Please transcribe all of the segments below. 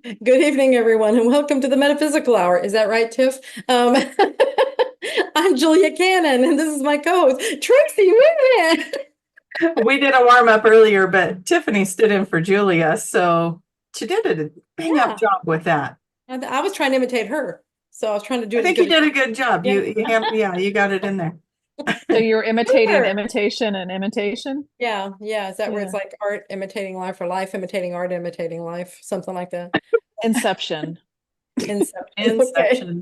Good evening, everyone, and welcome to the Metaphysical Hour. Is that right, Tiff? Um, I'm Julia Cannon, and this is my co-host, Tracie Whitman. We did a warm up earlier, but Tiffany stood in for Julia, so she did a bang up Yeah, job with that. I was trying to imitate her, so I was trying to do I it as think good you as did a good job. yeah. Yeah, you got it in there. So you're imitating Sure. imitation and imitation? Yeah. Is that where it's Yeah. like art imitating life or life imitating art imitating life, something like that? Inception. Inception. Okay. Inception.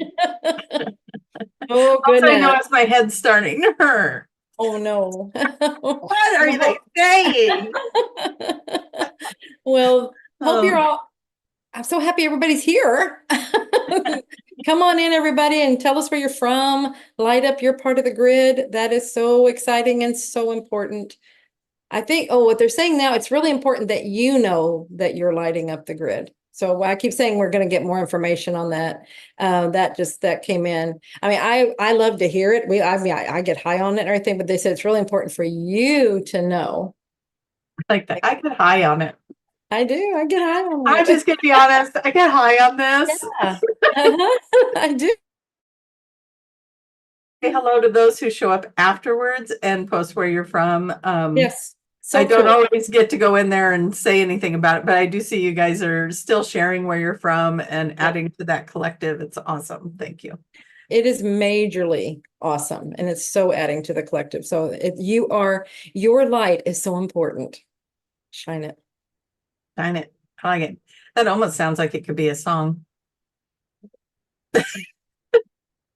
Oh All I know goodness. is my head's starting to hurt. Oh no. What are they Well, saying? well, hope you're Oh, all. I'm so happy everybody's here. Come on in, everybody, and tell us where you're from. Light up your part of the grid. That is so exciting and so important. I think, oh, what they're saying now, it's really important that you know that you're lighting up the grid. So I keep saying we're going to get more information on that. That came in. I mean, I love to hear it. I get high on it and everything, but they said it's really important for you to know. like that. I get high on it. I do. I get high on I'm it. just gonna be honest. I get high on this. Yeah. Uh-huh. I do. Say hello to those who show up afterwards and post where you're from. Yes. I So don't cool. always get to go in there and say anything about it, but I do see you guys are still sharing where you're from and Yeah. adding to that collective. It's awesome. Thank you. It is majorly awesome, and it's so adding to the collective. So your light is so important. Shine it. Shine it. I like it. That almost sounds like it could be a song.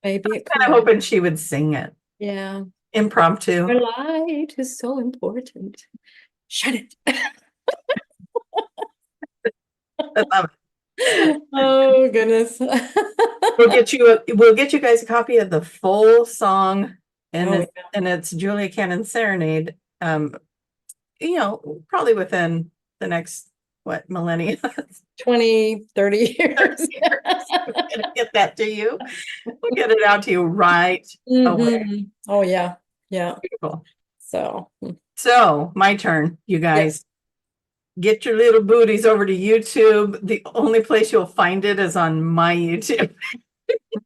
Maybe it I'm could. hoping she would sing it. Yeah. Impromptu. Your light is so important. Shine it. I love it. Oh goodness. We'll get you guys a copy of the full song and Oh it's yeah. and it's Julia Cannon Serenade. Probably within the next what millennia. 20, 30 years. We're gonna get that to you. We'll get it out to you right away. Oh yeah. Yeah. Beautiful. So So my turn, you yes. guys. Get your little booties over to YouTube. The only place you'll find it is on my YouTube.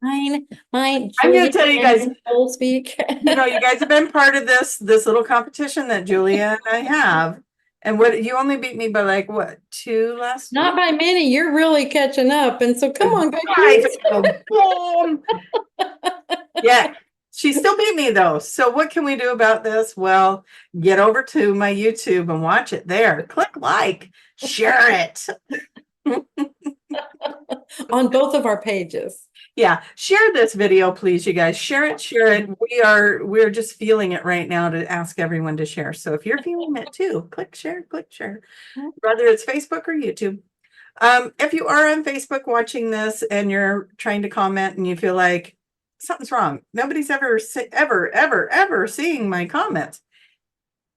Mine, I'm going Julia to tell you guys, Cannon, full speak. you guys have been part of this little competition that Julia and I have. And what you only beat me by like what, two last Not week? by many. You're really catching up. And so come on, Guys, guys. boom. Yeah, she still beat me though. So what can we do about this? Well, get over to my YouTube and watch it there. Click like, share it. On both of our pages. Yeah, share this video, please, you guys. Share it, share it. We're just feeling it right now to ask everyone to share. So if you're feeling it too, click share, whether it's Facebook or YouTube. If you are on Facebook watching this and you're trying to comment and you feel like something's wrong, nobody's ever seeing my comments.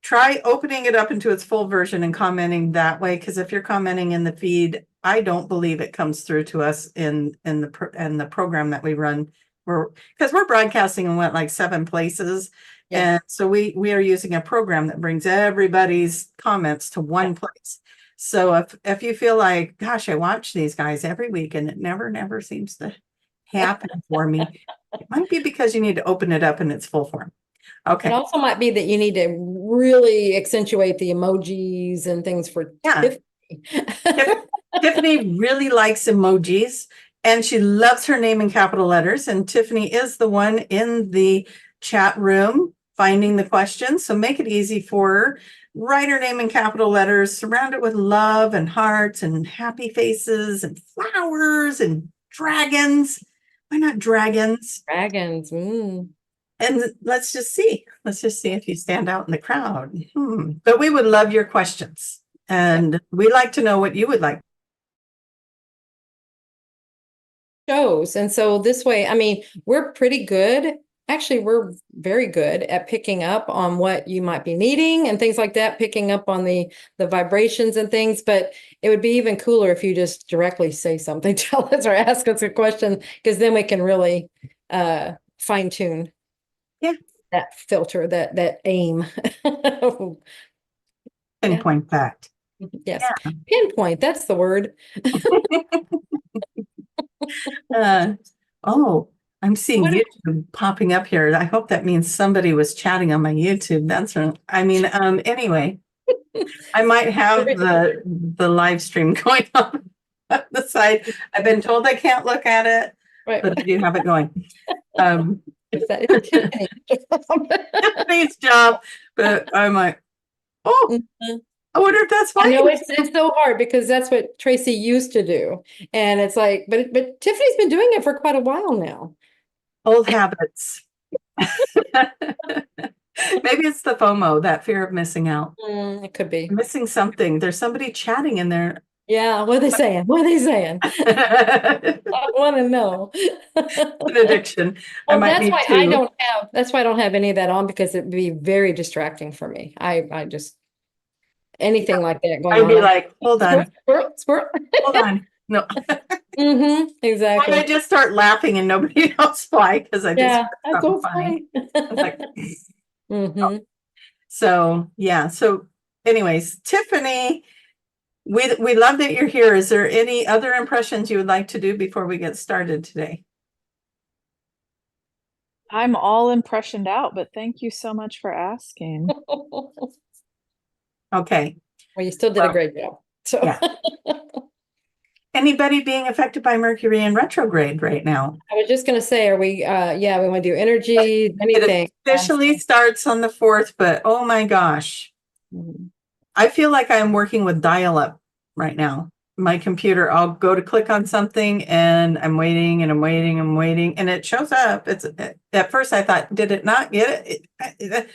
Try opening it up into its full version and commenting that way. Because if you're commenting in the feed, I don't believe it comes through to us in the program that we run. Because we're broadcasting in like 7 places, Yeah. and so we are using a program that brings everybody's comments to one place. So if you feel like, gosh, I watch these guys every week and it never seems to happen for me, it might be because you need to open it up in its full form. Okay. It also might be that you need to really accentuate the emojis and things for Yeah. Tiffany. Tiffany really likes emojis and she loves her name in capital letters. And Tiffany is the one in the chat room finding the questions. So make it easy for her. Write her name in capital letters, surround it with love and hearts and happy faces and flowers and dragons. Why not dragons? Dragons. And let's just see if you stand out in the crowd. But we would love your questions. And we'd like to know what you would like. Shows. And so this way, I mean, we're pretty good. Actually, we're very good at picking up on what you might be needing and things like that, picking up on the vibrations and things. But it would be even cooler if you just directly say something, tell us or ask us a question, because then we can really fine tune that filter, that aim. Pinpoint that. Yes. Pinpoint, that's the word. Oh, I'm seeing What- YouTube popping up here. I hope that means somebody was chatting on my YouTube. That's I mean, anyway, I might have the live stream going on the side. I've been told I can't look at it, Right. but I do have it going. It's Tiffany. Tiffany's job, but I'm like, oh, Mhm. I wonder if that's I fine. know it's so hard because that's what Tracie used to do. And it's like, but Tiffany's been doing it for quite a while now. Old habits. Maybe it's the FOMO, that fear of missing out. It could be. Missing something. There's somebody chatting in there. Yeah, what are they saying? What are they saying? An I want to know. addiction. I Well, might that's need why to. that's why I don't have any of that on because it'd be very distracting for me. I just anything like that going I'd be on. like, hold on, Squirrel, squirrel. hold on. No. Why Exactly. I just start laughing and nobody knows why, because I just Yeah, heard I something go funny. I'm like, hmm so yeah. So anyways, Tiffany, we love that you're here. Is there any other impressions you would like to do before we get started today? I'm all impressioned out, but thank you so much for asking. Okay. Well, you still did a great job. So Yeah. Anybody being affected by Mercury in retrograde right now? I was just gonna say, are we yeah, we want to do energy, anything. It officially starts on the 4th, but oh my gosh. Mhm. I feel like I'm working with dial-up right now. My computer, I'll go to click on something and I'm waiting and I'm waiting and waiting and it shows up. It's at first I thought, did it not get it?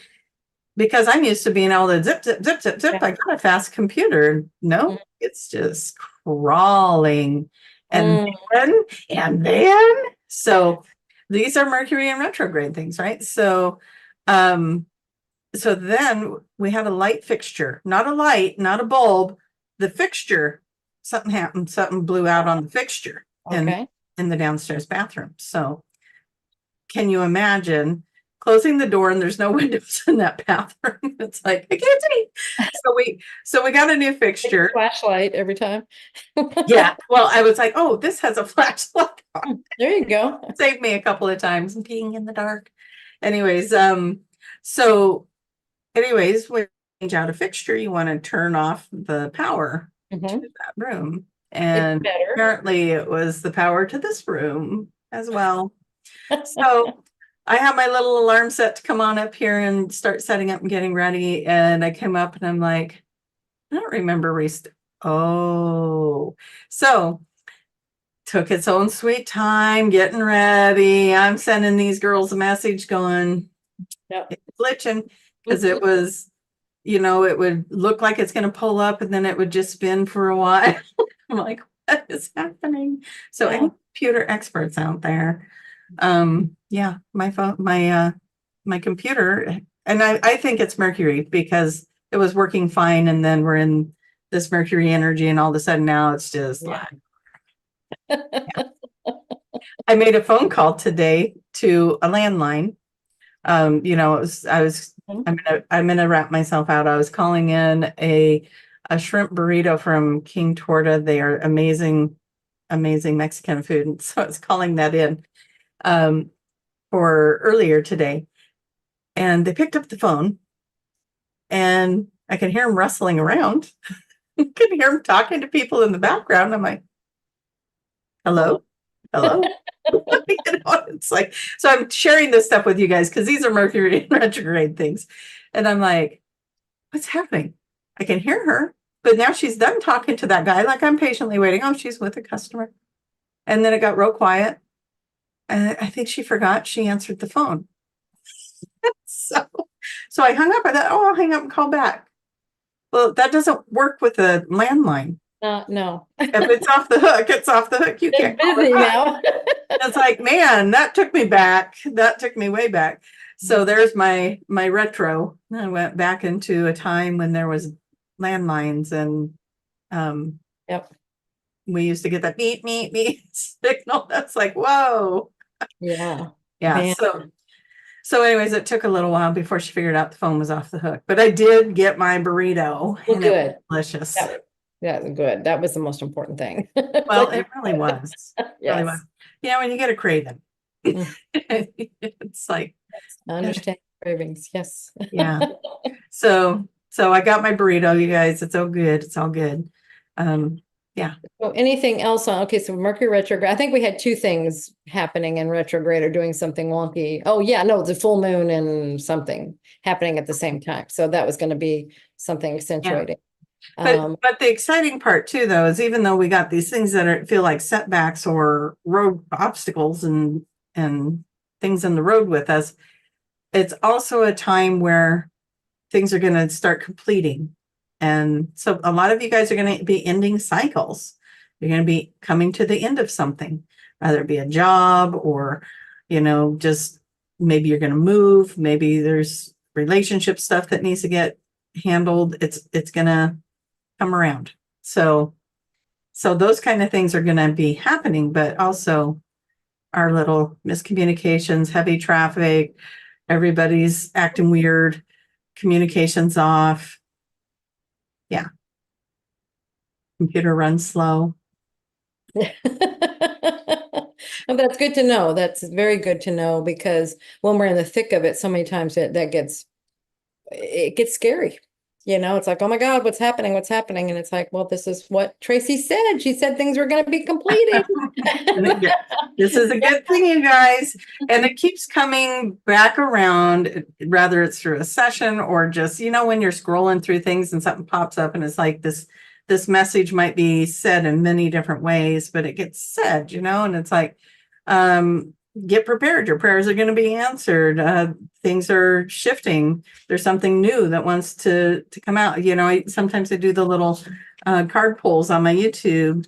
Because I'm used to being able to zip, zip, zip, zip, zip. Yeah. I got a fast computer. No, Mhm. it's just crawling. And Mm. then, so these are Mercury and retrograde things, right? So, so then we had a light fixture, not a light, not a bulb, the fixture, something happened, something blew out on the fixture Okay. in the downstairs bathroom. So can you imagine closing the door and there's no windows in that bathroom? It's like, I can't see. So we got a new fixture. Flashlight every time. Yeah. Well, I was like, oh, this has a flashlight on. There you go. Saved me a couple of times being in the dark. Anyways, so anyways, when you change out a fixture, you want to turn off the power to Mhm. that room. It's And better. apparently it was the power to this room as well. So I have my little alarm set to come on up here and start setting up and getting ready. And I came up and I'm like, I don't remember so took its own sweet time getting ready. I'm sending these girls a message going, Yep. it's glitching, because it was, it would look like it's going to pull up and then it would just spin for a while. I'm like, what is happening? So any computer experts out there, yeah, my phone, my computer, and I think it's Mercury because it was working fine, and then we're in this Mercury energy, and all of a sudden now it's just like, I made a phone call today to a landline. I'm gonna wrap myself out. I was calling in a shrimp burrito from King Torta. They are amazing, amazing Mexican food. And so I was calling that in for earlier today. And they picked up the phone and I could hear them rustling around. I could hear them talking to people in the background. I'm like, hello? Hello? It's like, so I'm sharing this stuff with you guys because these are Mercury retrograde things. And I'm like, what's happening? I can hear her, but now she's done talking to that guy. Like I'm patiently waiting. Oh, she's with a customer. And then it got real quiet. And I think she forgot she answered the phone. So I hung up. I thought, oh, I'll hang up and call back. Well, that doesn't work with a landline. No. If it's off the hook, it's off the hook. You can't It's call busy it back. now. It's like, man, that took me back. That took me way back. So there's my retro. I went back into a time when there was landlines and Yep. we used to get that beep, beep, beep signal. That's like, whoa. Yeah. Yeah. Man. So anyways, it took a little while before she figured out the phone was off the hook, but I did get my burrito Well, and it was good. delicious. Yeah, good. That was the most important thing. Well, it really was. Yes. Really was. Yeah, when you get a craving, Mm. it's like, I understand cravings. Yes. yeah. So I got my burrito, you guys. It's all good. It's all good. Yeah. So anything else on, okay, so Mercury retrograde, I think we had two things happening in retrograde or doing something wonky. Oh yeah, no, the full moon and something happening at the same time. So that was going to be something accentuating. But the exciting part too, though, is even though we got these things that feel like setbacks or road obstacles and things in the road with us, it's also a time where things are going to start completing. And so a lot of you guys are going to be ending cycles. You're going to be coming to the end of something, whether it be a job or, just maybe you're going to move. Maybe there's relationship stuff that needs to get handled. It's going to come around. So those kind of things are going to be happening, but also our little miscommunications, heavy traffic, everybody's acting weird, communications off. Yeah. Computer runs slow. And that's good to know. That's very good to know, because when we're in the thick of it, so many times it gets scary. It's like, oh my God, what's happening? What's happening? And it's like, well, this is what Tracie said. She said things were going to be completed. This is a good thing, you guys. And it keeps coming back around, whether it's through a session or just, when you're scrolling through things and something pops up and it's like this message might be said in many different ways, but it gets said, and it's like, get prepared. Your prayers are going to be answered. Things are shifting. There's something new that wants to come out. Sometimes I do the little card polls on my YouTube,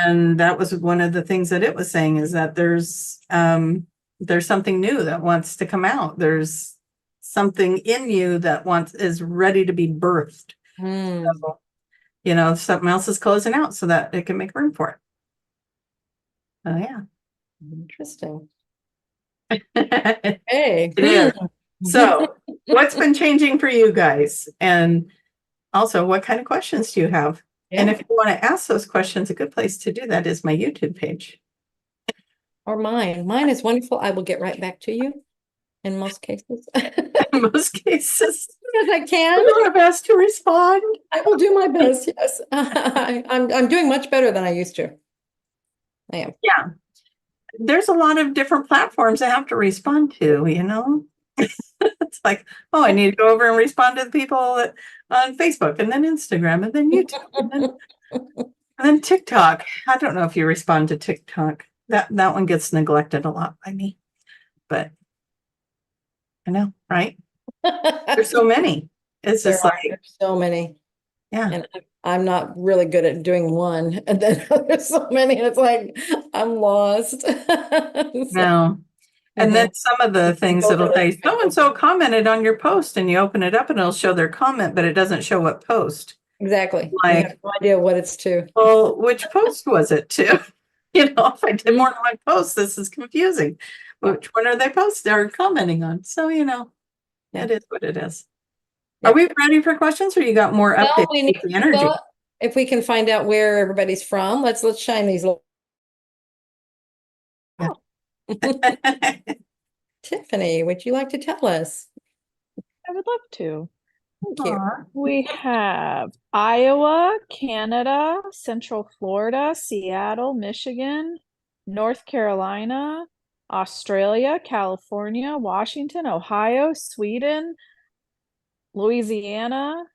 and that was one of the things that it was saying, is that there's something new that wants to come out. There's something in you that is ready to be birthed. So, something else is closing out so that it can make room for it. Oh yeah. Interesting. Hey. It is. So what's been changing for you guys? And also, what kind of questions do you have? Yeah. And if you want to ask those questions, a good place to do that is my YouTube page. Or mine. Mine is wonderful. I will get right back to you in most cases. In most cases. As I can. Do my best to respond. I will do my best, yes. I'm doing much better than I used to. I am. Yeah. There's a lot of different platforms I have to respond to, It's like, oh, I need to go over and respond to the people on Facebook, and then Instagram, and then YouTube, and then TikTok. I don't know if you respond to TikTok. That one gets neglected a lot by me, but I know, right? There's so many. It's just like so many. Yeah. And I'm not really good at doing one. And then there's so many, and it's like, I'm lost. No. And then some of the things it'll say, so-and-so commented on your post, and you open it up and it'll show their comment, but it doesn't show what post. Exactly. Like, I have no idea what it's to. Well, which post was it to? If I did more than one post, this is confusing. Which one are they posting or commenting on? So, it is what it is. Are we ready for questions, or you got more updates? We need the energy. If we can find out where everybody's from, let's shine these little. Yeah. Tiffany, would you like to tell us? I would love to. Thank you. We have Iowa, Canada, Central Florida, Seattle, Michigan, North Carolina, Australia, California, Washington, Ohio, Sweden, Louisiana,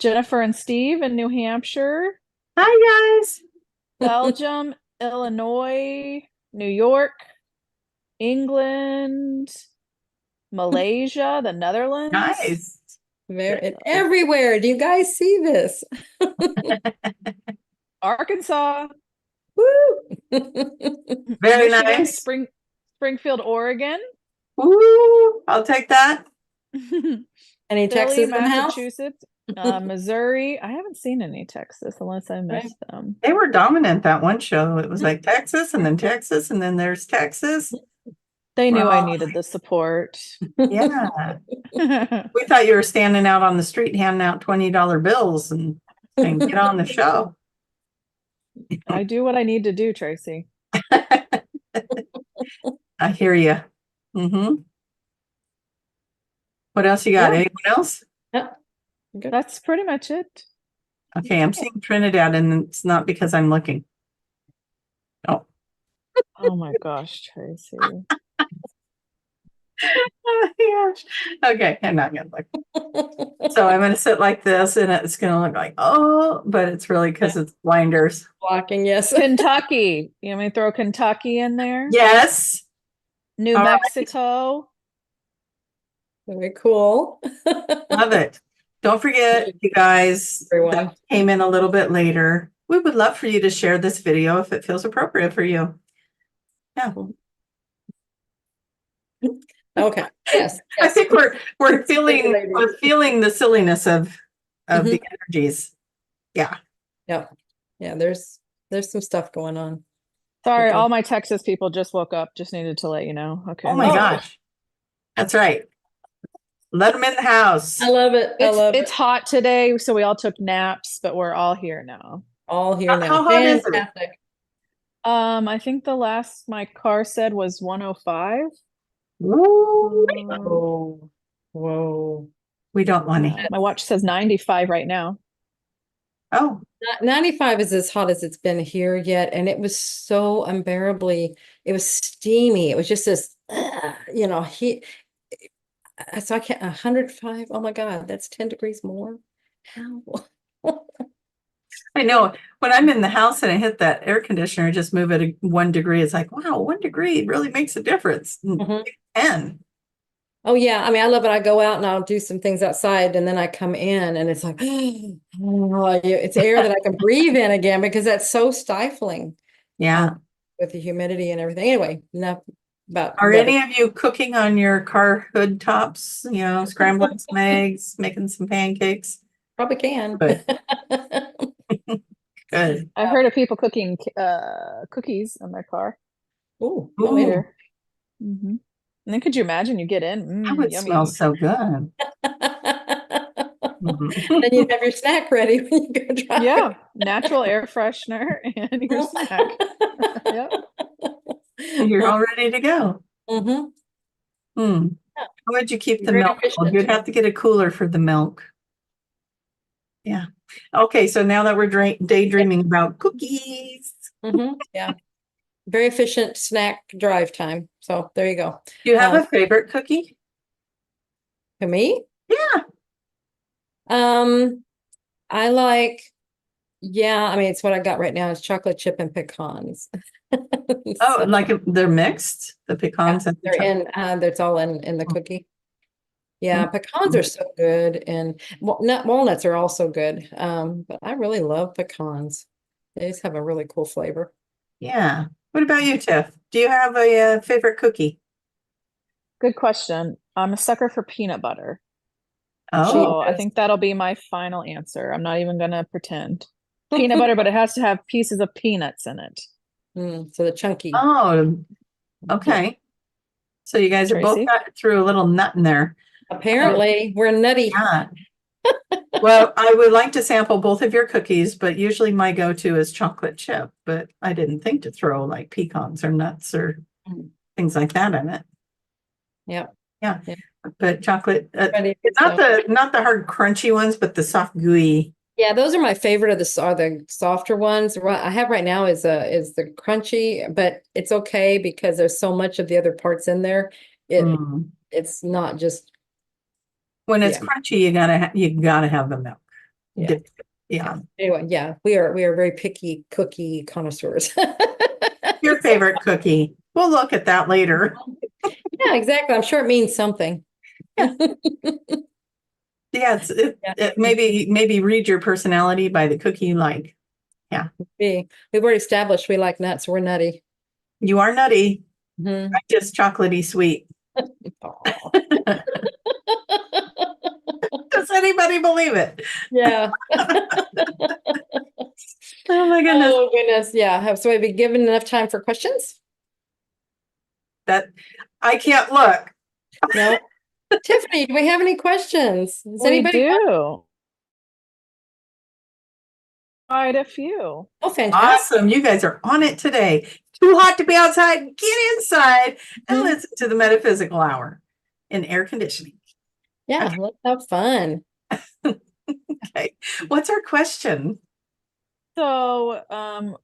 Jennifer and Steve in New Hampshire. Hi, guys. Belgium, Illinois, New York, England, Malaysia, the Netherlands. Nice. Everywhere. Do you guys see this? Arkansas. Woo! Very Michigan, nice. Springfield, Oregon. Woo! I'll take that. Any Philly, Texas in the house? Massachusetts, Missouri. I haven't seen any Texas unless I missed them. They were dominant that one show. It was like Texas, and then there's Texas. They knew I Well, needed the support. yeah. We thought you were standing out on the street handing out $20 bills and saying, get on the show. I do what I need to do, Tracy. I hear you. What else you got? Yeah. Anyone else? Yep. Good. That's pretty much it. Okay, I'm seeing Trinidad, and it's not because I'm looking. Oh. Oh my gosh, Tracy. Oh my gosh. Okay, I'm not gonna look. So I'm gonna sit like this, and it's gonna look like, oh, but it's really because it's blinders. Blocking, yes. Kentucky. You want me to throw Kentucky in there? Yes. New All right. Mexico. Very cool. Love it. Don't forget, you guys Everyone. that came in a little bit later. We would love for you to share this video if it feels appropriate for you. Yeah. Okay. Yes. I Yes. think we're feeling Ladies. we're feeling the silliness of the energies. Yeah. Yep. Yeah, there's some stuff going on. Sorry, Okay. all my Texas people just woke up. Just needed to let you know. Okay. Oh my gosh. That's right. Let them in the house. I love it. I love It's it. hot today, so we all took naps, but we're all here now. All here now. How hot is it? Fantastic. I think the last my car said was 105. Woo. Oh, whoa. We don't want to. My watch says 95 right now. Oh, 95 is as hot as it's been here yet, and it was so unbearably, it was steamy. It was just this, heat. So I can't, 105. Oh my God, that's 10 degrees more. How? I know. When I'm in the house and I hit that air conditioner, just move it 1 degree. It's like, wow, 1 degree really makes a difference. Mhm. 10. Oh yeah, I mean, I love it. I go out and I'll do some things outside, and then I come in, and it's like, it's air that I can breathe in again because that's so stifling. Yeah. With the humidity and everything. Anyway, enough about Are weather. any of you cooking on your car hood tops? Scrambling some eggs, making some pancakes? Probably can. Good. Good. I heard of people cooking cookies in their car. Ooh, Ooh. I'm in. Here. And then could you imagine you get in? That would Yummy. smell so good. Then you have your snack ready when you go drive. Yeah, natural air freshener and your snack. Yep. You're all ready to go. Mm-hmm. How would you keep the Very milk cold? efficient. You'd have to get a cooler for the milk. Yeah. Okay, so now that we're daydreaming about cookies. Yeah. Very efficient snack drive time. So there you go. Do you have a favorite cookie? To me? Yeah. I like, I mean, it's what I got right now is chocolate chip and pecans. Oh, like they're mixed, the pecans and the they're chocolate. it's all in the cookie. Yeah, pecans are so good, and walnuts are also good. But I really love pecans. They just have a really cool flavor. Yeah. What about you, Tiff? Do you have a favorite cookie? Good question. I'm a sucker for peanut butter. Oh, So I think that'll be my final answer. I'm not even gonna pretend. Peanut butter, but it has to have pieces of peanuts in it. So the chunky. oh, okay. So you guys are both Tracy? got through a little nut in there. Apparently, we're nutty. Yeah. Well, I would like to sample both of your cookies, but usually my go-to is chocolate chip, but I didn't think to throw like pecans or nuts or things like that in it. Yep. Yeah. Yeah. But chocolate, Ready for it's not the hard crunchy ones, but the soft gooey. Yeah, those are my favorite of the softer ones. What I have right now is the crunchy, but it's okay because there's so much of the other parts in there. It's not just when it's crunchy, you gotta have the milk. Yeah. Anyway, yeah, we are very picky cookie connoisseurs. Your favorite cookie. We'll look at that later. Yeah, exactly. I'm sure it means something. Yeah, maybe read your personality by the cookie you like. Yeah. We've already established we like nuts. We're nutty. You are nutty. Mm-hmm. I'm just chocolatey sweet. Does anybody believe it? Yeah. Oh my goodness. Oh goodness. Yeah. So have we given enough time for questions? That I can't look. No. Tiffany, do we have any questions? Does We anybody? do. Quite a few. Oh, fantastic. Awesome. You guys are on it today. Too hot to be outside. Get inside and Mhm. listen to the Metaphysical Hour in air conditioning. Yeah, let's have fun. Okay. What's our question? So,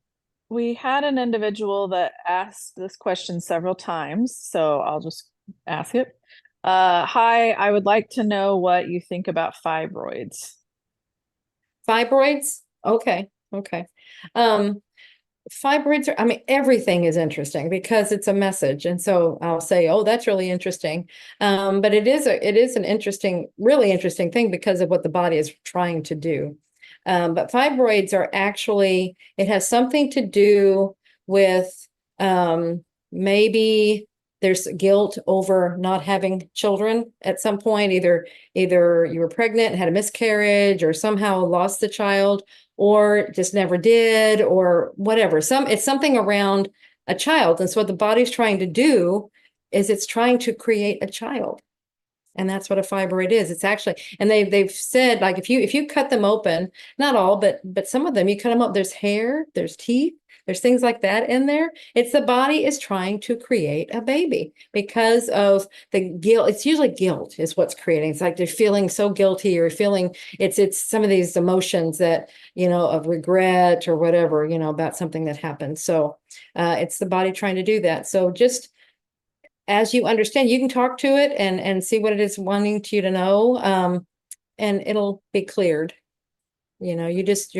we had an individual that asked this question several times, so I'll just ask it. Hi, I would like to know what you think about fibroids. Fibroids? Okay, okay. Fibroids are, I mean, everything is interesting because it's a message. And so I'll say, oh, that's really interesting. But it is an interesting, really interesting thing because of what the body is trying to do. But fibroids are actually, it has something to do with maybe there's guilt over not having children at some point. Either you were pregnant and had a miscarriage or somehow lost the child, or just never did, or whatever. It's something around a child. And so what the body's trying to do is it's trying to create a child. And that's what a fibroid is. It's actually, and they've said, like, if you cut them open, not all, but some of them, you cut them up, there's hair, there's teeth, there's things like that in there. It's the body is trying to create a baby because of the guilt. It's usually guilt is what's creating. It's like they're feeling so guilty or feeling it's some of these emotions that, of regret or whatever, about something that happened. So it's the body trying to do that. So just as you understand, you can talk to it and see what it is wanting to you to know, and it'll be cleared. You're just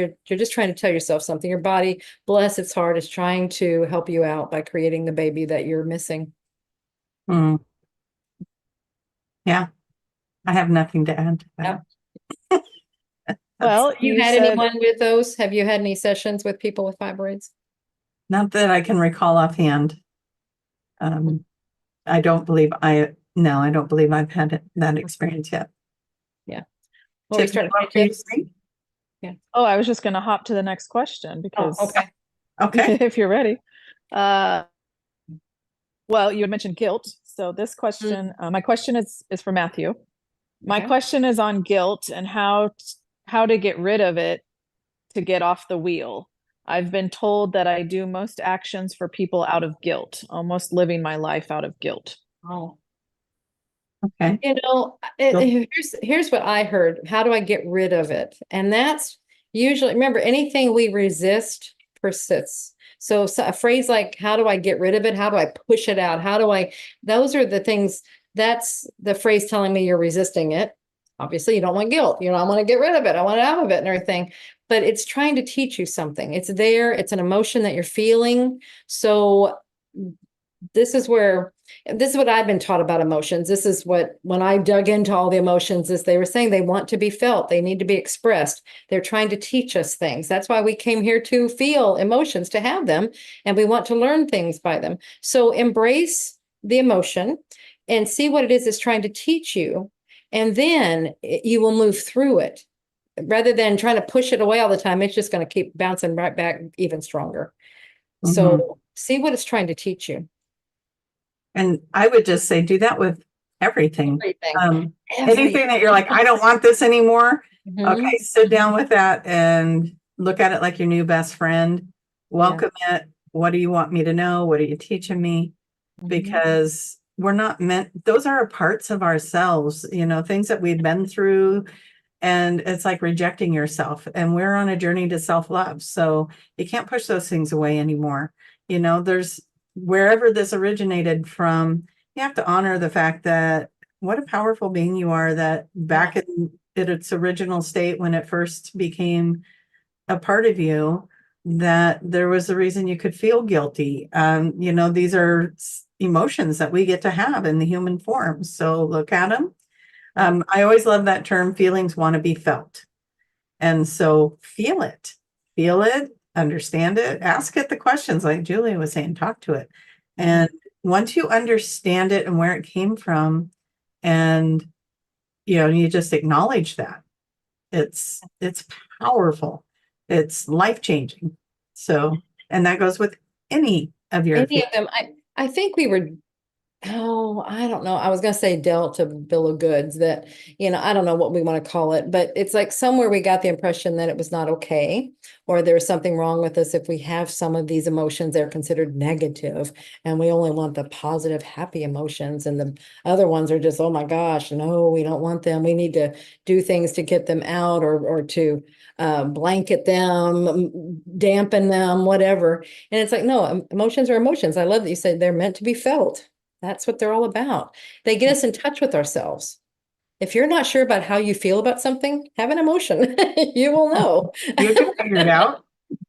trying to tell yourself something. Your body, bless its heart, is trying to help you out by creating the baby that you're missing. Hmm. Yeah, I have nothing to add to that. Yep. Well, Have you had anyone with those? Have you had any sessions with people with fibroids? Not that I can recall offhand. I don't believe I don't believe I've had that experience yet. Yeah. Well, we Tiffany, started. what were you saying? Oh, I was just going to hop to the next question because okay. Okay. if you're ready. Well, you had mentioned guilt. So this question, my question is for Matthew. My Okay. question is on guilt and how to get rid of it to get off the wheel. I've been told that I do most actions for people out of guilt, almost living my life out of guilt. Oh. Okay. Here's what I heard. How do I get rid of it? And that's usually, remember, anything we resist persists. So a phrase like, how do I get rid of it? How do I push it out? Those are the things, that's the phrase telling me you're resisting it. Obviously, you don't want guilt. I want to get rid of it. I want it out of it and everything. But it's trying to teach you something. It's there. It's an emotion that you're feeling. So this is what I've been taught about emotions. This is what, when I dug into all the emotions, is they were saying they want to be felt. They need to be expressed. They're trying to teach us things. That's why we came here to feel emotions, to have them, and we want to learn things by them. So embrace the emotion and see what it is it's trying to teach you. And then you will move through it. Rather than trying to push it away all the time, it's just going to keep bouncing right back even stronger. So see what it's trying to teach you. And I would just say, do that with everything. Everything. Anything that you're like, I don't want this anymore. Mhm. Okay, sit down with that and look at it like your new best friend. Welcome it. What do you want me to know? What are you teaching me? Because we're not meant, those are parts of ourselves, things that we've been through. And it's like rejecting yourself. And we're on a journey to self-love. So you can't push those things away anymore. There's wherever this originated from, you have to honor the fact that what a powerful being you are, that back in its original state, when it first became a part of you, that there was a reason you could feel guilty. These are emotions that we get to have in the human form. So look at them. I always love that term, feelings want to be felt. And so feel it, understand it, ask it the questions like Julia was saying, talk to it. And once you understand it and where it came from, and, you just acknowledge that, it's powerful. It's life-changing. So, and that goes with any of your Any of them. I think we were Oh, I don't know. I was gonna say dealt a bill of goods that, I don't know what we want to call it, but it's like somewhere we got the impression that it was not okay, or there's something wrong with us if we have some of these emotions that are considered negative, and we only want the positive, happy emotions, and the other ones are just, oh my gosh, no, we don't want them. We need to do things to get them out, or to blanket them, dampen them, whatever. And it's like, no, emotions are emotions. I love that you said they're meant to be felt. That's what they're all about. They get us in touch with ourselves. If you're not sure about how you feel about something, have an emotion. You will know. You can figure it out.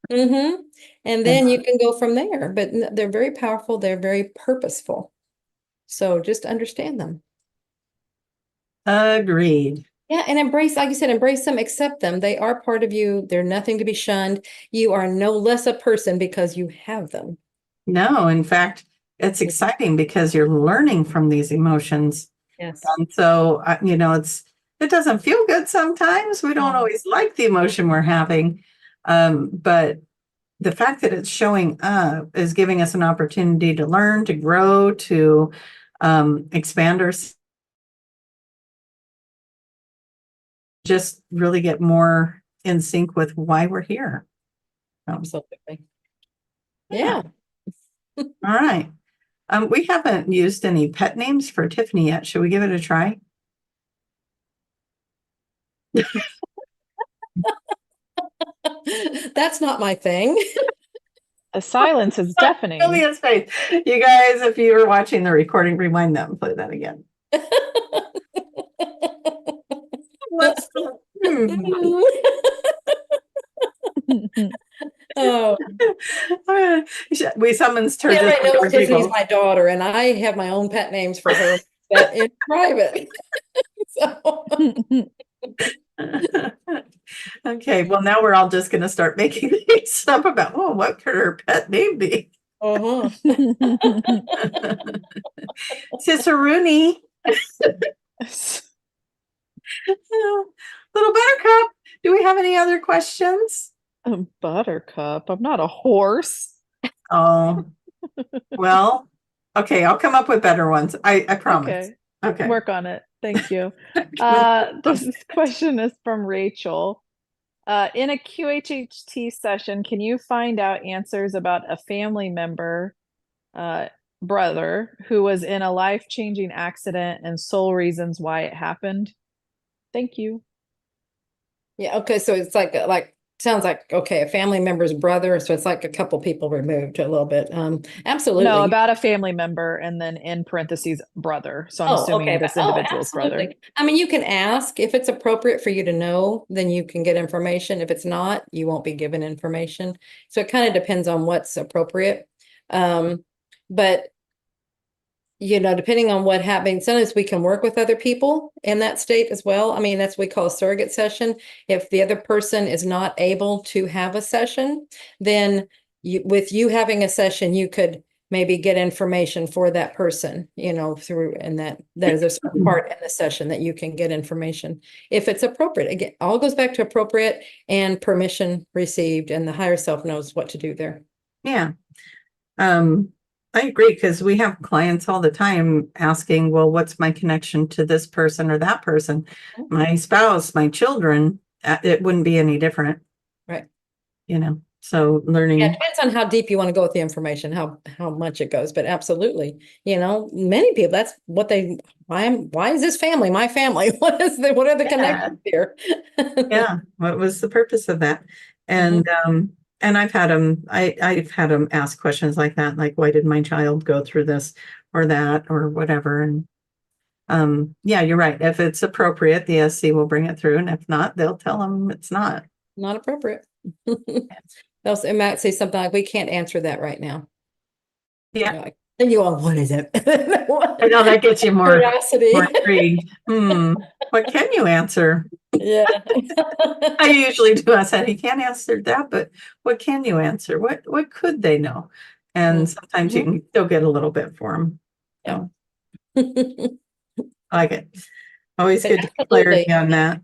And Yeah. then you can go from there. But they're very powerful. They're very purposeful. So just understand them. Agreed. Yeah, and embrace, like you said, embrace them, accept them. They are part of you. They're nothing to be shunned. You are no less a person because you have them. No, in fact, it's exciting because you're learning from these emotions. Yes. And so, it doesn't feel good sometimes. We don't always like the emotion we're having. But the fact that it's showing up is giving us an opportunity to learn, to grow, to expand our, just really get more in sync with why we're here. Absolutely. Yeah. Yeah. All right. We haven't used any pet names for Tiffany yet. Should we give it a try? That's not my thing. The silence is deafening. Julia's face. You guys, if you were watching the recording, rewind that and play that again. Let's. Oh, We summons her everybody just like knows other Tiffany's people. my daughter, and I have my own pet names for her, but in private. So, Okay, well, now we're all just going to start making things up about, what could her pet name be? uh-huh. Cicerone. Little Buttercup. Do we have any other questions? Buttercup. I'm not a horse. Oh, well, okay, I'll come up with better ones. I promise. Okay. Work on it. Thank you. This question is from Rachel. In a QHHT session, can you find out answers about a family member, brother, who was in a life-changing accident and sole reasons why it happened? Thank you. Yeah, okay, so it's sounds like, okay, a family member's brother, so it's like a couple people removed a little bit. Absolutely. No, about a family member, and then in parentheses, brother. So I'm assuming okay. this individual's brother. Absolutely. I mean, you can ask if it's appropriate for you to know, then you can get information. If it's not, you won't be given information. So it kind of depends on what's appropriate. But depending on what happens, sometimes we can work with other people in that state as well. I mean, that's what we call a surrogate session. If the other person is not able to have a session, then with you having a session, you could maybe get information for that person, through, and there's a certain part in the session that you can get information if it's appropriate. Again, all goes back to appropriate and permission received, and the higher self knows what to do there. Yeah. I agree, because we have clients all the time asking, well, what's my connection to this person or that person? My spouse, my children, it wouldn't be any different. Right. So learning. Yeah, it depends on how deep you want to go with the information, how much it goes, but absolutely, many people, that's what why is this family my family? What are the connections here? Yeah. What was the purpose of that? And, and I've had them ask questions like that, like, why did my child go through this or that or whatever? And yeah, you're right. If it's appropriate, the SC will bring it through. And if not, they'll tell them it's not. Not appropriate. It might say something like, we can't answer that right now. Yeah. And you all, what is it? I know that gets you more curiosity. More intrigued. What can you answer? Yeah. I usually do. I said, he can't answer that, but what can you answer? What could they know? And sometimes you can still get a little bit for them. So I like it. Always good to get clarity on that.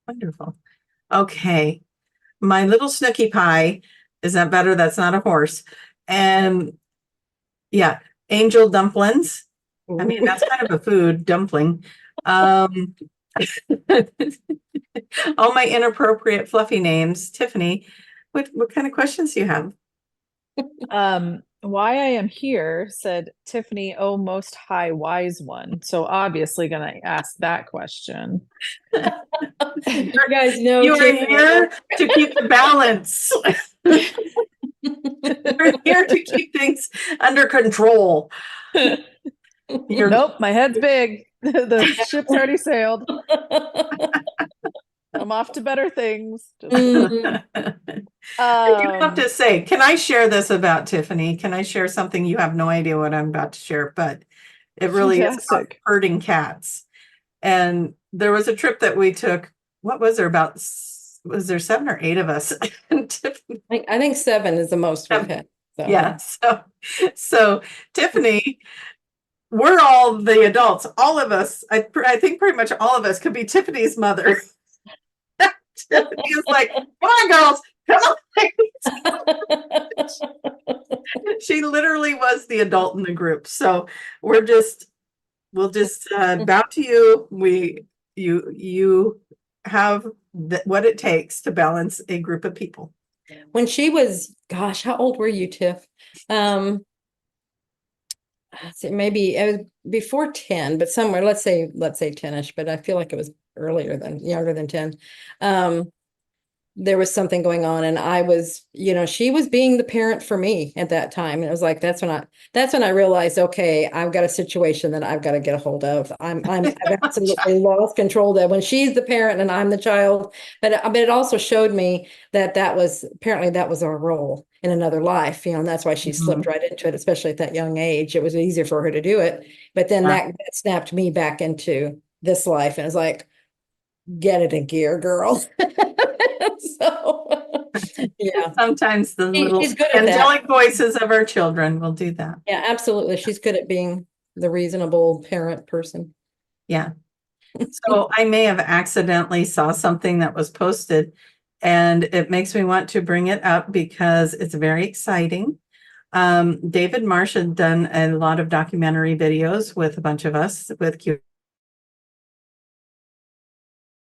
Wonderful. Okay. My little Snooky Pie, is that better? That's not a horse. And yeah, Angel Dumplings. I mean, Ooh. that's kind of a food, dumpling. Um, all my inappropriate fluffy names. Tiffany, what kind of questions do you have? Why I am here, said Tiffany, oh, most high wise one. So obviously gonna ask that question. You guys know You are Tiffany. here to keep the balance. You're here to keep things under control. You're Nope, my head's big. The ship's already sailed. I'm off to better things. Just- Mm. You have to say, can I share this about Tiffany? Can I share something? You have no idea what I'm about to share, but it really is about Fantastic. herding cats. And there was a trip that we took. What was there about? Was there 7 or 8 of us? And Tiffany, I think 7 is the most we've had. So, yeah. So Tiffany, we're all the adults. All of us, I think pretty much all of us could be Tiffany's mother. Tiffany is like, come on, girls, come on. She literally was the adult in the group. So we'll just bow to you. You have what it takes to balance a group of people. When she was, gosh, how old were you, Tiff? Let's see, maybe it was before 10, but somewhere, let's say 10ish, but I feel like it was younger than 10. There was something going on, and I was, she was being the parent for me at that time. And it was like, that's when I realized, okay, I've got a situation that I've got to get a hold of. I've absolutely lost control there when she's the parent and I'm the child. But it also showed me that apparently that was our role in another life, and that's why she slipped right into it, especially at that young age. It was easier for her to do it. But then that snapped me back into this life, and it's like, get it in gear, girl. So, yeah. Sometimes the little She's good at angelic that. voices of our children will do that. Yeah, absolutely. She's good at being the reasonable parent person. Yeah. So I may have accidentally saw something that was posted, and it makes me want to bring it up because it's very exciting. David Marsh had done a lot of documentary videos with a bunch of us with Q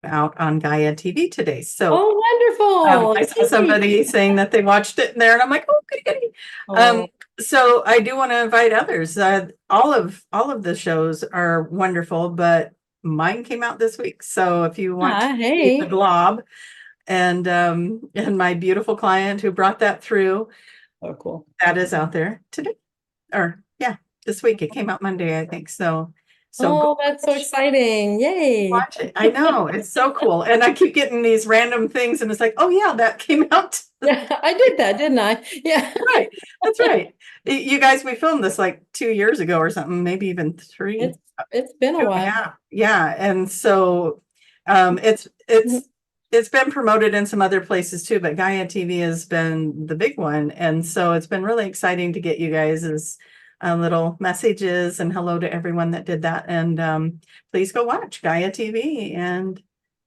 out on Gaia TV today. So wonderful. I saw somebody saying that they watched it in there, and I'm like, oh, goody. So I do want to invite others. All of the shows are wonderful, but mine came out this week. So if you want to see the glob and my beautiful client who brought that through, oh, cool. That is out there today, or this week. It came out Monday, I think. So that's so exciting. Yay. watch it. I know, it's so cool. And I keep getting these random things, and it's like, oh yeah, that came out. Yeah, I did that, didn't I? Yeah. Right. That's right. You guys, we filmed this like 2 years ago or something, maybe even 3. It's been a while. Yeah. And so it's been promoted in some other places too, but Gaia TV has been the big one. And so it's been really exciting to get you guys' little messages and hello to everyone that did that. And please go watch Gaia TV and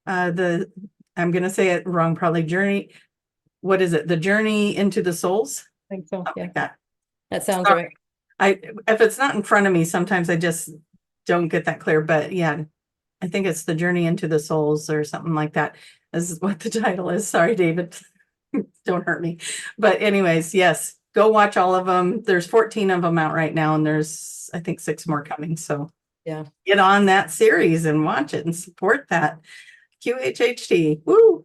I'm going to say it wrong, probably Journey. What is it? The Journey into the Souls? I think so. Something Yeah. like that. That sounds Sorry. right. If it's not in front of me, sometimes I just don't get that clear. But yeah, I think it's The Journey into the Souls or something like that. This is what the title is. Sorry, David. Don't hurt me. But anyways, yes, go watch all of them. There's 14 of them out right now, and there's, I think, 6 more coming. So yeah, get on that series and watch it and support that. QHHT. Woo!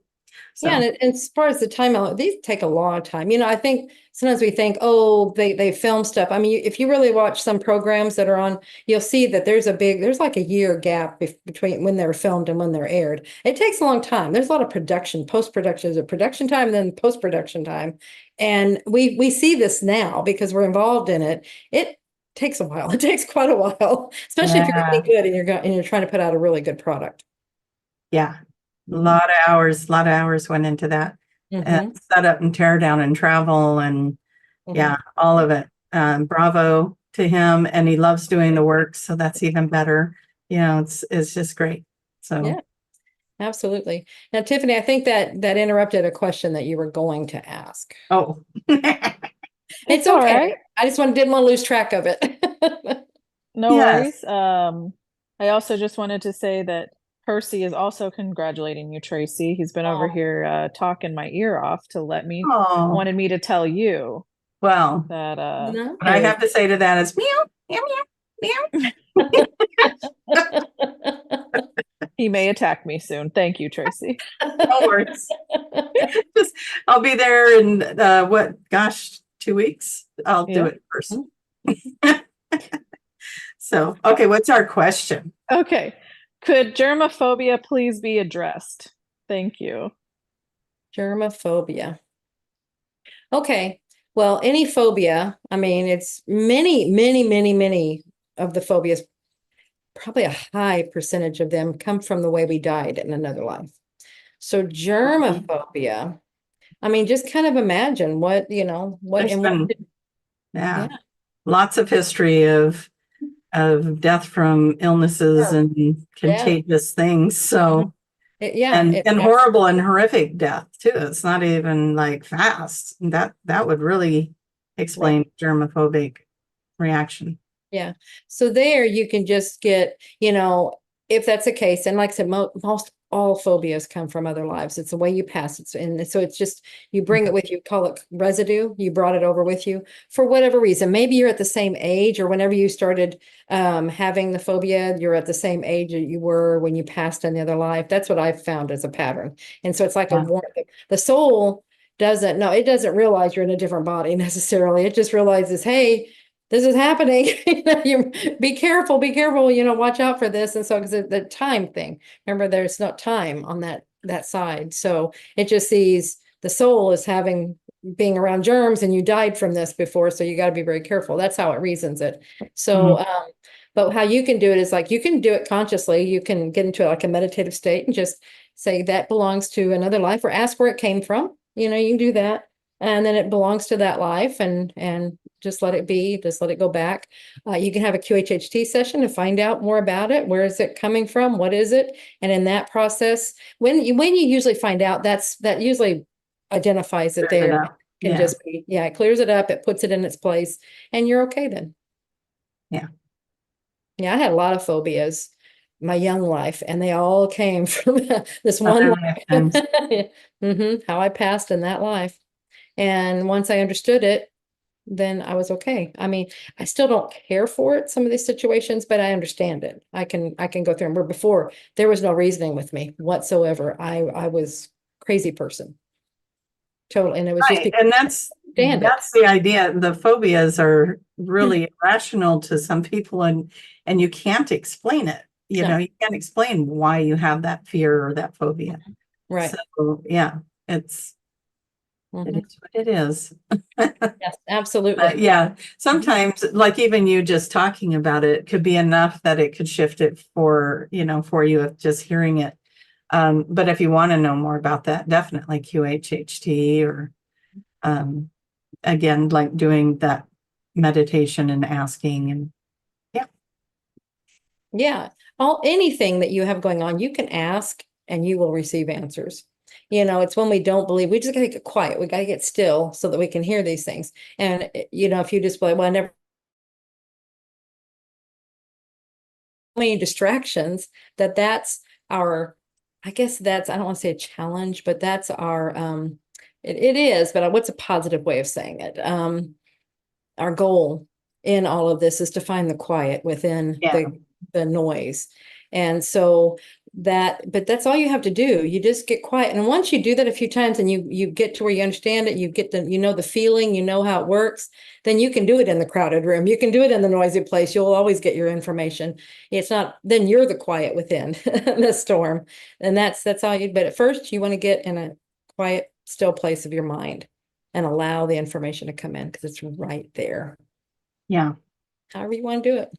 So. Yeah, and as far as the time, these take a long time. I think sometimes we think, oh, they film stuff. I mean, if you really watch some programs that are on, you'll see that there's like a year gap between when they're filmed and when they're aired. It takes a long time. There's a lot of production, post-production. There's a production time and then post-production time. And we see this now because we're involved in it. It takes a while. It takes quite a while, especially if you're really good and you're trying to put out a really good product. Yeah. A lot of hours went into that. And set up and tear down and travel and all of it. Bravo to him, and he loves doing the work, so that's even better. It's just great. So yeah, absolutely. Now, Tiffany, I think that interrupted a question that you were going to ask. Oh, it's okay. I just didn't want to lose track of it. No Yes. worries. I also just wanted to say that Percy is also congratulating you, Tracy. He's been over Oh, here talking my ear off to Oh, wanted me to tell you well, that what I nice. have to say to that is meow, meow, meow, meow. he may attack me soon. Thank you, Tracy. No worries. Just, I'll be there in what, gosh, 2 weeks. I'll do Yeah. it first. So, okay, what's our question? Okay. Could germophobia please be addressed? Thank you. Germaphobia. Okay. Well, any phobia, I mean, it's many of the phobias, probably a high percentage of them come from the way we died in another life. So germophobia, I mean, just kind of imagine what, what There's and what, been, yeah, yeah, lots of history of death from illnesses sure. and Yeah. contagious things. So, Yeah, and horrible and horrific death too. It's not even like fast. That would really right. explain germophobic reaction. Yeah. So there you can just get, if that's the case, and like I said, most all phobias come from other lives. It's the way you pass it. And so it's just, you bring it with you, call it residue. You brought it over with you for whatever reason. Maybe you're at the same age, or whenever you started having the phobia, you're at the same age that you were when you passed in the other life. That's what I've found as a pattern. And so it's like Yeah. the soul it doesn't realize you're in a different body necessarily. It just realizes, hey, this is happening. You be careful, watch out for this. And so, because the time thing, remember, there's no time on that side. So it just sees the soul as being around germs, and you died from this before, so you got to be very careful. That's how it reasons it. So, but how you can do it is like you can do it consciously. You can get into like a meditative state and just say that belongs to another life, or ask where it came from. You can do that, and then it belongs to that life, and just let it be, just let it go back. You can have a QHHT session to find out more about it. Where is it coming from? What is it? And in that process, when you usually find out, that usually identifies it Clears it there. up. It can Yeah. just be, yeah, it clears it up, it puts it in its place, and you're okay then. Yeah. Yeah, I had a lot of phobias my young life, and they all came from this one Other life. lifetimes. How I passed in that life. And once I understood it, then I was okay. I mean, I still don't care for it, some of these situations, but I understand it. I can go through them. Where before there was no reasoning with me whatsoever. I was crazy person. Totally. And it was just Right. because And I understand it. that's the idea. The phobias are really irrational to some people, and you can't explain it. No, You can't explain why you have that fear or that phobia. right. So yeah, it Mhm. is what it is. Yes, absolutely. Yeah, sometimes like even you just talking about it could be enough that it could shift it for you of just hearing it. But if you want to know more about that, definitely QHHT or again, like doing that meditation and asking and yeah. Yeah. Anything that you have going on, you can ask and you will receive answers. It's when we don't believe, we just gotta get quiet. We gotta get still so that we can hear these things. And if you just play, well, I never many distractions, that's our, I guess that's, I don't want to say a challenge, but that's our it is, but what's a positive way of saying it? Our goal in all of this is to find the quiet within Yeah. the noise. And so but that's all you have to do. You just get quiet. And once you do that a few times and you get to where you understand it, you get the feeling, how it works, then you can do it in the crowded room. You can do it in the noisy place. You'll always get your information. It's not, then you're the quiet within the storm. And that's all but at first you want to get in a quiet, still place of your mind and allow the information to come in because it's right there. Yeah. However you want to do it.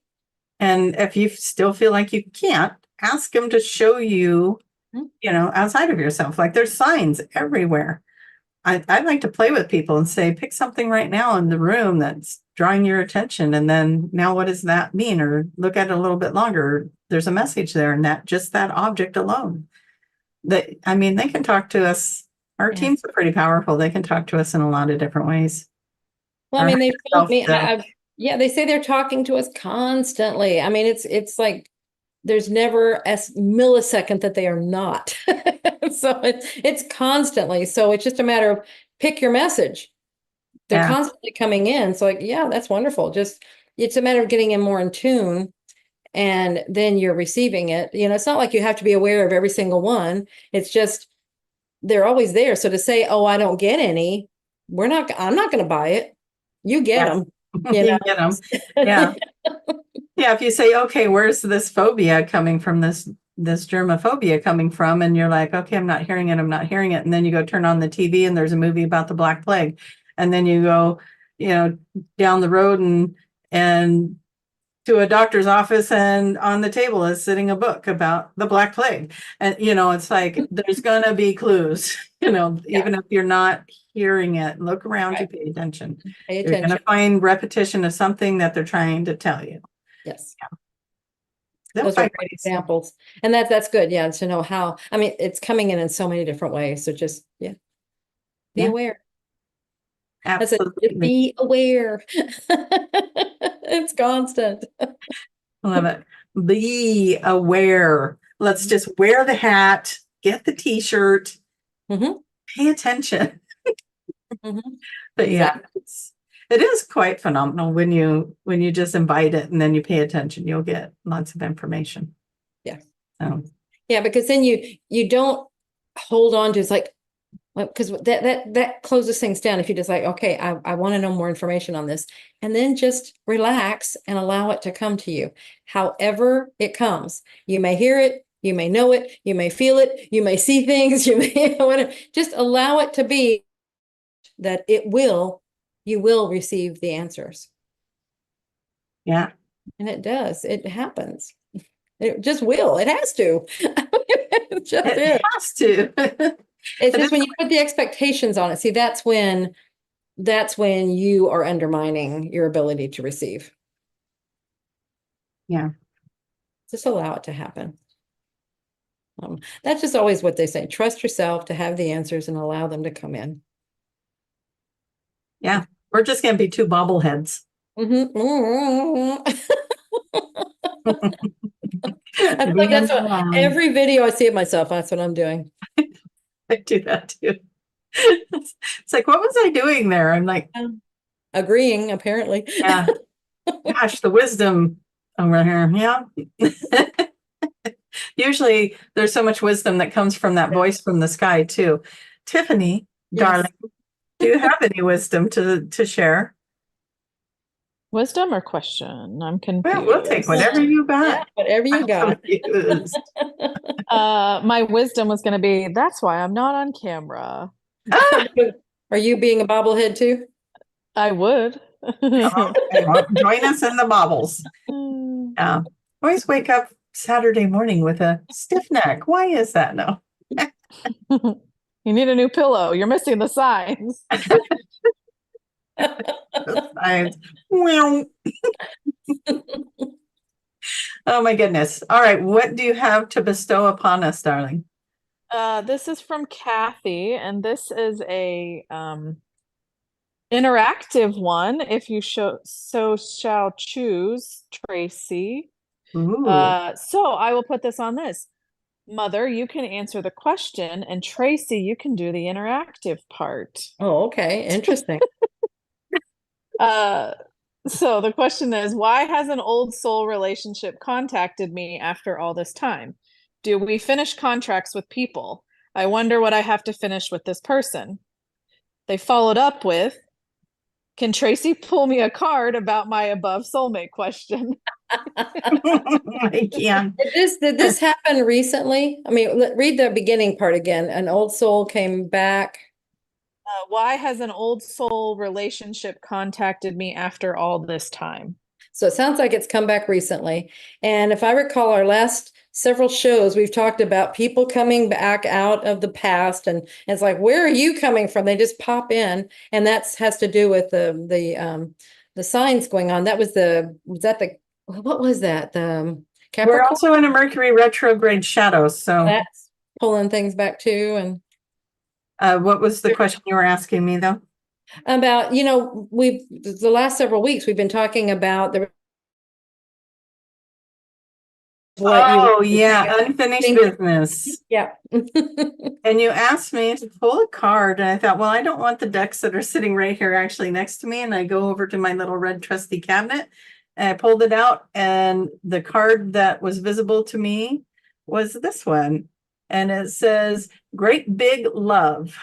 And if you still feel like you can't, ask them to show you, outside of yourself. Like there's signs everywhere. I'd like to play with people and say, pick something right now in the room that's drawing your attention. And then now what does that mean? Or look at it a little bit longer. There's a message there, and that object alone. They can talk to us. Our Yeah. teams are pretty powerful. They can talk to us in a lot of different ways. Well, I mean, they've told me, Yeah, they say they're talking to us constantly. I mean, it's like there's never a millisecond that they are not. So it's constantly. So it's just a matter of pick your message. They're Yeah. constantly coming in. So like, yeah, that's wonderful. Just it's a matter of getting in more in tune, and then you're receiving it. You know, it's not like you have to be aware of every single one. It's just they're always there. So to say, oh, I don't get any, I'm not going to buy it. You get Yes. them. You You get 'em. Yeah. Yeah, if you say, okay, where's this phobia coming from, this germaphobia coming from? And you're like, okay, I'm not hearing it, I'm not hearing it. And then you go turn on the TV and there's a movie about the Black Plague. And then you go, down the road and to a doctor's office, and on the table is sitting a book about the Black Plague. And, it's like, there's gonna be clues, even if you're not hearing it, look around you, pay attention. Pay You're gonna attention. find repetition of something that they're trying to tell you. Yes. They'll Those are find great ways. examples. And that's good. Yeah. To know how, I mean, it's coming in so many different ways. So just, be Yeah. aware. That's it. Just Absolutely. be aware. It's constant. Love it. Be aware. Let's just wear the hat, get the t-shirt, Mhm. pay attention. Mhm. But yeah, it is quite phenomenal when you just invite it and then you pay attention, you'll get lots of information. Yeah. Yeah, because then you don't hold on to, it's like, because that closes things down. If you just like, okay, I want to know more information on this, and then just relax and allow it to come to you. However it comes, you may hear it, you may know it, you may feel it, you may see things, you may whatever. Just allow it to be that you will receive the answers. Yeah. And it does. It happens. It just will. It has to. It just It is. has to. It's just when you put the expectations on it. See, that's when you are undermining your ability to receive. Yeah. Just allow it to happen. That's just always what they say. Trust yourself to have the answers and allow them to come in. Yeah. We're just going to be two bobbleheads. I feel like that's what every video I see of myself, that's what I'm doing. I do that too. It's like, what was I doing there? I'm like, agreeing, apparently. yeah. Gosh, the wisdom over here. Yeah. Usually there's so much wisdom that comes from that voice from the sky too. Tiffany, darling, do you have any wisdom to share? Wisdom or question? I'm confused. Well, we'll take whatever you got. Yeah, whatever you got. My wisdom was going to be, that's why I'm not on camera. Are you being a bobblehead too? I would. Join us in the bobbles. Always wake up Saturday morning with a stiff neck. Why is that? No. You need a new pillow. You're missing the signs. Oh my goodness. All right. What do you have to bestow upon us, darling? This is from Kathy, and this is a interactive one, if you so shall choose, Tracie. So I will put this on this. Mother, you can answer the question, and Tracie, you can do the interactive part. Oh, okay. Interesting. So the question is, why has an old soul relationship contacted me after all this time? Do we finish contracts with people? I wonder what I have to finish with this person. They followed up with, can Tracie pull me a card about my above soulmate question? I can. Did this happen recently? I mean, read the beginning part again. An old soul came back. Why has an old soul relationship contacted me after all this time? So it sounds like it's come back recently. And if I recall our last several shows, we've talked about people coming back out of the past, and it's like, where are you coming from? They just pop in, and that has to do with the signs going on. What was that? The Capricorn? We're also in a Mercury retrograde shadow, so that's pulling things back too. And what was the question you were asking me though? about, the last several weeks, we've been talking about what you Oh, yeah, unfinished think- business. yeah. And you asked me to pull a card, and I thought, well, I don't want the decks that are sitting right here actually next to me. And I go over to my little red trusty cabinet and I pulled it out, and the card that was visible to me was this one. And it says, Great Big Love,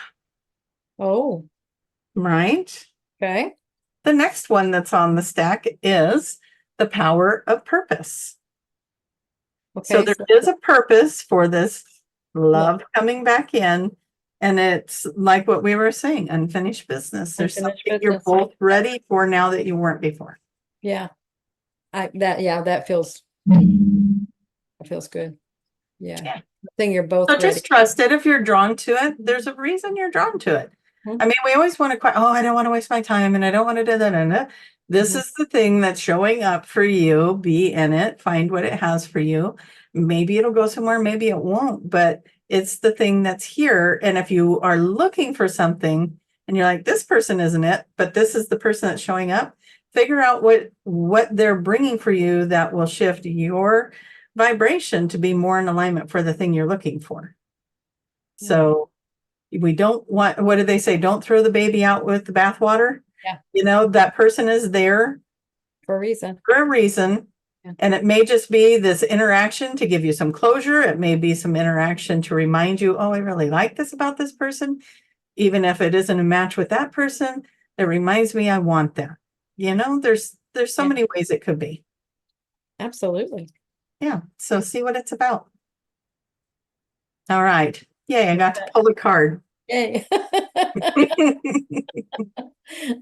Oh, right? okay. The next one that's on the stack is The Power of Purpose. So Okay. there is a purpose for this love coming back in. And it's like what we were saying, unfinished business. There's Unfinished something you're business. both ready for now that you weren't before. Yeah. That feels good. Yeah. Yeah. I think you're both So ready. just trust it. If you're drawn to it, there's a reason you're drawn to it. Mhm. I mean, we always want to, I don't want to waste my time and I don't want to do that. This is the thing that's showing up for you. Be in it, find what it has for you. Maybe it'll go somewhere, maybe it won't, but it's the thing that's here. And if you are looking for something and you're like, this person isn't it, but this is the person that's showing up, figure out what they're bringing for you that will shift your vibration to be more in alignment for the thing you're looking for. So we don't want, what do they say? Don't throw the baby out with the bathwater. Yeah. That person is there For a reason. for a reason. Yeah. And it may just be this interaction to give you some closure. It may be some interaction to remind you, oh, I really like this about this person. Even if it isn't a match with that person, it reminds me I want that. There's so many ways it could be. Absolutely. Yeah. So see what it's about. All right. Yay, I got to pull a card. Yay.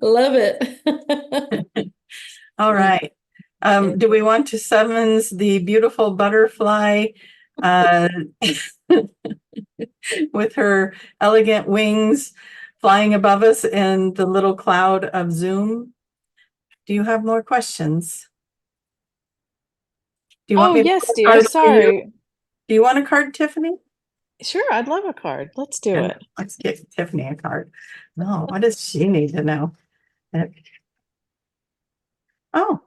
Love it. All right. Do we want to summons the beautiful butterfly with her elegant wings flying above us in the little cloud of Zoom? Do you have more questions? Do you want me to yes, pull a dear. card for you? Sorry. Do you want a card, Tiffany? Sure, I'd love a card. Let's do it. Let's get Tiffany a card. No, what does she need to know? Oh.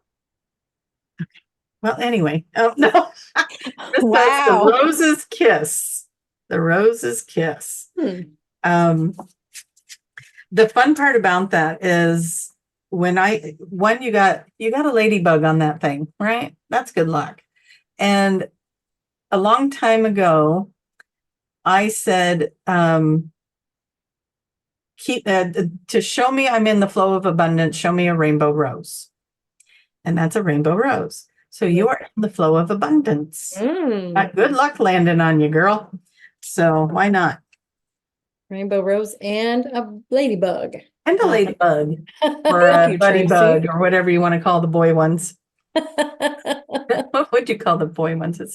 Well, anyway. Oh, no. This Wow. The Rose's Kiss. The Rose's Kiss. The fun part about that is when you got a ladybug on that thing, right? That's good luck. And a long time ago, I said, keep to show me I'm in the flow of abundance, show me a rainbow rose. And that's a rainbow rose. So you are in the flow of abundance. Good luck landing on you, girl. So why not? Rainbow rose and a ladybug. And a ladybug or Thank a you, buddy Tracie. bug or whatever you want to call the boy ones. What would you call the boy ones? It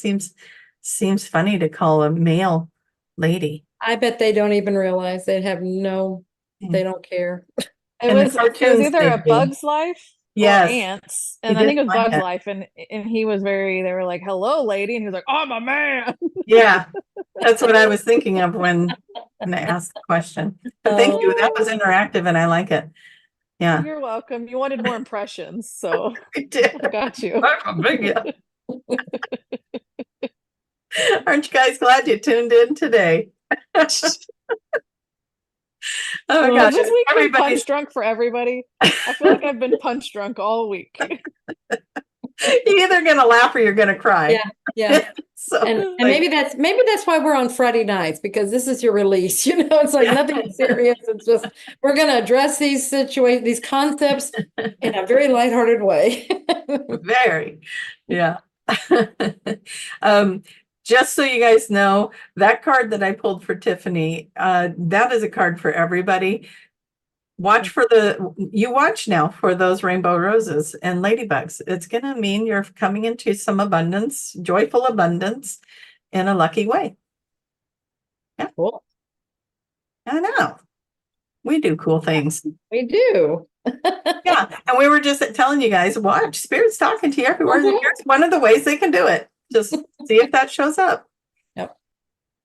seems funny to call a male lady. I bet they don't even realize they don't care. It was either a Bug's Life or Ants. And I think it was Bug's Life. And they were like, hello, lady. And he was like, I'm a man. Yeah, that's what I was thinking of when I asked the question. But thank you. That was interactive and I like it. Yeah. You're welcome. You wanted more impressions. So I did. I got you. Aren't you guys glad you tuned in today? Oh my gosh. This week been punch drunk for everybody. I feel like I've been punch drunk all week. You're either gonna laugh or you're gonna cry. Yeah. So and maybe that's why we're on Friday nights, because this is your release. It's like nothing serious. It's just we're gonna address these situations, these concepts in a very lighthearted way. Very, yeah. Just so you guys know, that card that I pulled for Tiffany, that is a card for everybody. Watch now for those rainbow roses and ladybugs. It's going to mean you're coming into some abundance, joyful abundance in a lucky way. Yeah. Cool. I know. We do cool things. We do. Yeah. And we were just telling you guys, watch, Spirit's talking to you everywhere. Here's one of the ways they can do it. Just see if that shows up. Yep.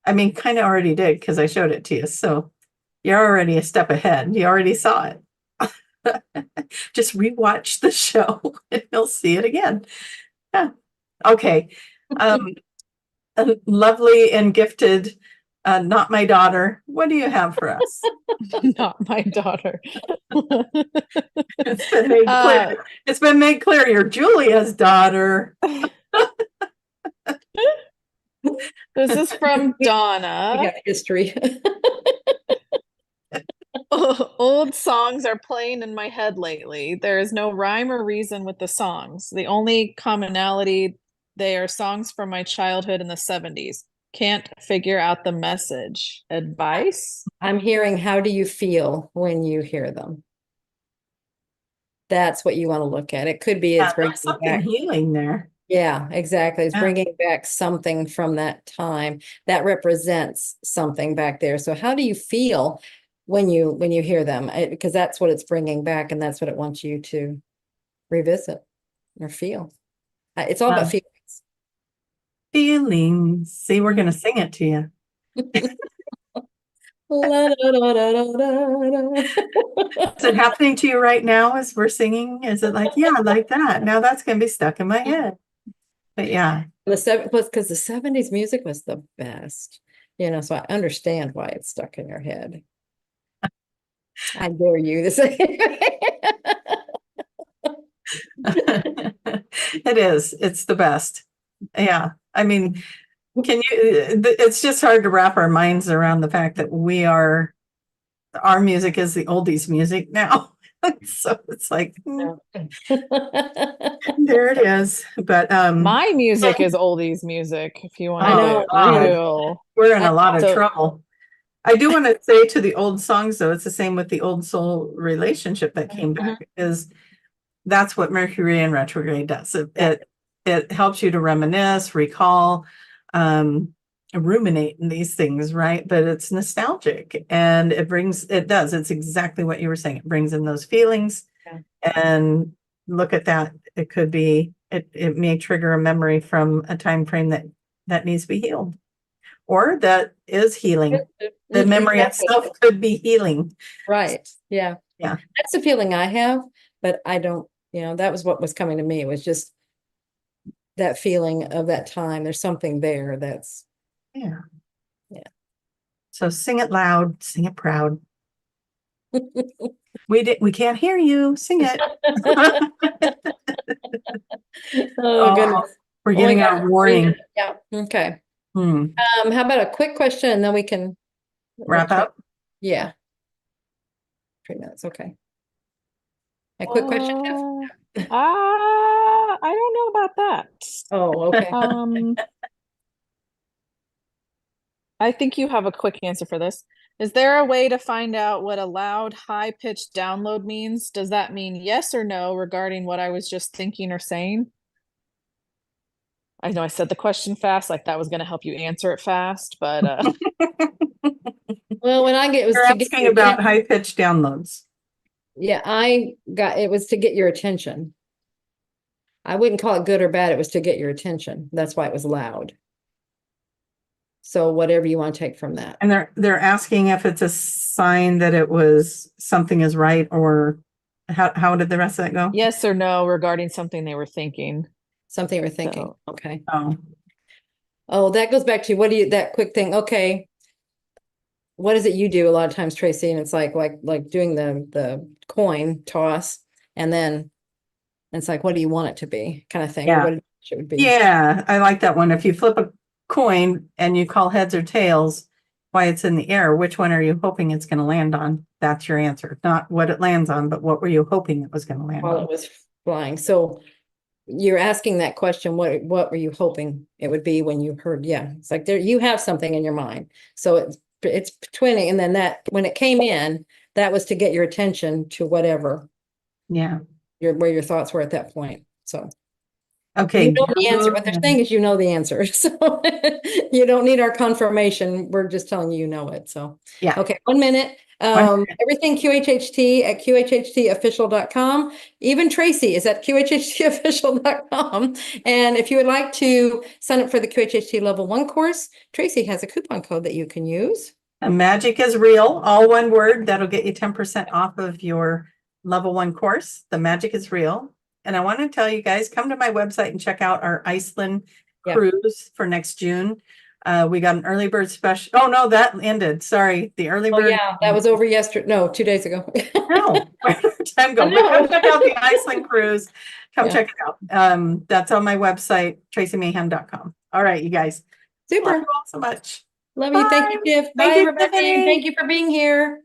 I mean, kind of already did because I showed it to you. So you're already a step ahead. You already saw it. Just rewatch the show and you'll see it again. Yeah. Okay. Lovely and gifted, not my daughter. What do you have for us? Not my daughter. It's been made clear. It's been made clear you're Julia's daughter. This is from We Donna. got history. Old songs are playing in my head lately. There is no rhyme or reason with the songs. The only commonality, they are songs from my childhood in the 70s. Can't figure out the message. Advice? I'm hearing, how do you feel when you hear them? That's what you want to look at. It could be it's Yeah, bringing there's something back. healing there. Yeah, exactly. It's Yeah. bringing back something from that time that represents something back there. So how do you feel when you hear them? Because that's what it's bringing back, and that's what it wants you to revisit or feel. It's all about feelings. Feelings. See, we're going to sing it to you. La, da, da, da, da, da. Is it happening to you right now as we're singing? Is it like, yeah, like that? Now that's going to be stuck in my head. But yeah. Because the 70s music was the best, so I understand why it's stuck in your head. I dare you to say. It is. It's the best. Yeah. I mean, it's just hard to wrap our minds around the fact that our music is the oldies music now. So it's like, there it is. But My music is oldies music, if you want to know. get real. we're in a lot of So- trouble. I do want to say to the old songs, though, it's the same with the old soul relationship that came back, is that's what Mercury and retrograde does. It helps you to reminisce, recall, ruminate in these things, right? But it's nostalgic, and it's exactly what you were saying. It brings in those feelings. Yeah. And look at that. It may trigger a memory from a time frame that needs to be healed, or that is healing. The memory itself could be healing. Right. Yeah. Yeah. That's the feeling I have, but I don't, that was what was coming to me. It was just that feeling of that time. There's something there that's. Yeah. Yeah. So sing it loud, sing it proud. We can't hear you. Sing it. Oh, goodness. We're getting our warning. Yeah. Okay. Hmm. How about a quick question and then we can Wrap up. Yeah. 3 minutes. Okay. A quick question. I don't know about that. Oh, okay. I think you have a quick answer for this. Is there a way to find out what a loud, high-pitched download means? Does that mean yes or no regarding what I was just thinking or saying? I know I said the question fast, like that was going to help you answer it fast, but Well, when I get was You're to get asking your about attention. high-pitched downloads. Yeah, it was to get your attention. I wouldn't call it good or bad. It was to get your attention. That's why it was loud. So whatever you want to take from that. And they're asking if it's a sign that it was something is right, or how did the rest of that go? yes or no regarding something they were thinking. Something we're thinking. So- Okay. Oh, that goes back to that quick thing. Okay. What is it you do a lot of times, Tracie? And it's like doing the coin toss, and then it's like, what do you want it to be, kind of thing. Yeah. Or what it would be. yeah, I like that one. If you flip a coin and you call heads or tails, why it's in the air, which one are you hoping it's going to land on? That's your answer. Not what it lands on, but what were you hoping it was going to land While on? it was flying. So you're asking that question, what were you hoping it would be when you heard? Yeah, it's like you have something in your mind. So it's twinning, and then that when it came in, that was to get your attention to whatever Yeah. where your thoughts were at that point. So Okay. you know the answer. What they're saying is you know the answer. So you don't need our confirmation. We're just telling you know it. So Yeah. okay, 1 minute. Everything QHHT at QHHTofficial.com. Even Tracie is at QHHTofficial.com. And if you would like to sign up for the QHHT Level 1 course, Tracie has a coupon code that you can use. And magic is real, all one word. That'll get you 10% off of your level 1 course, The Magic is Real. And I want to tell you guys, come to my website and check out our Iceland Yeah. cruise for next June. We got an early bird special. Oh no, that ended. Sorry. The early Oh, bird. yeah, that was over yesterday. No, 2 days ago. No, where did time go? I But come know. check out the Iceland cruise. Come Yeah. check it out. That's on my website, traciemahan.com. All right, you guys. Love Super. you all so much. Love you. Thank you, Bye. Tiff. Bye, Thank you, everybody. Tiffany. Thank you for being here.